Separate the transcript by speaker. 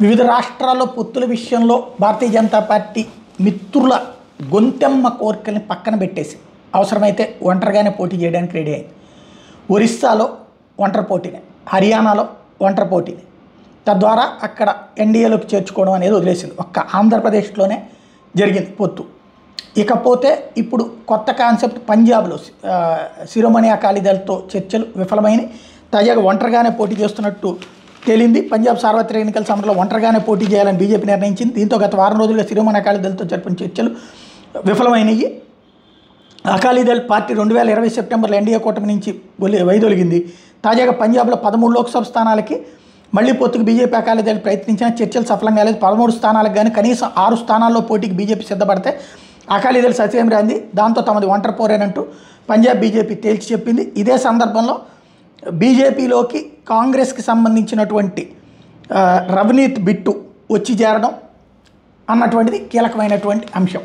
Speaker 1: వివిధ రాష్ట్రాల్లో పొత్తుల విషయంలో భారతీయ జనతా పార్టీ మిత్రుల గొంతెమ్మ కోరికల్ని పక్కన పెట్టేసి అవసరమైతే ఒంటరిగానే పోటీ చేయడానికి రెడీ అయింది. ఒరిస్సాలో ఒంటరి పోటీనే, హర్యానాలో ఒంటరి పోటీనే, తద్వారా అక్కడ ఎన్డీఏలోకి చేర్చుకోవడం అనేది వదిలేసింది. ఒక్క ఆంధ్రప్రదేశ్లోనే జరిగింది పొత్తు. ఇకపోతే ఇప్పుడు కొత్త కాన్సెప్ట్ పంజాబ్లో శిరోమణి అకాలీదళ్తో చర్చలు విఫలమైనవి. తాజాగా ఒంటరిగానే పోటీ చేస్తున్నట్టు తేలింది. పంజాబ్ సార్వత్రిక ఎన్నికల సమయంలో ఒంటరిగానే పోటీ చేయాలని బీజేపీ నిర్ణయించింది. దీంతో గత వారం రోజులుగా శిరోమణి అకాలీదళ్తో జరిపిన చర్చలు విఫలమైనవి. అకాలీదళ్ పార్టీ 2020 సెప్టెంబర్లో ఎన్డీఏ కూటమి నుంచి వైదొలిగింది. తాజాగా పంజాబ్లో 13 లోక్సభ స్థానాలకి మళ్లీ పొత్తుకు బీజేపీ అకాలీదళ్ ప్రయత్నించిన చర్చలు సఫలం కాలేదు. 13 స్థానాలకు కానీ కనీసం 6 స్థానాల్లో పోటీకి బీజేపీ సిద్ధపడితే అకాలీదళ్ ససేమిరాంది. దాంతో తమది ఒంటరి పోరేనంటూ పంజాబ్ బీజేపీ తేల్చి చెప్పింది. ఇదే సందర్భంలో బీజేపీలోకి కాంగ్రెస్కి సంబంధించినటువంటి రవనీత్ బిట్టు వచ్చి చేరడం అన్నటువంటిది కీలకమైనటువంటి అంశం.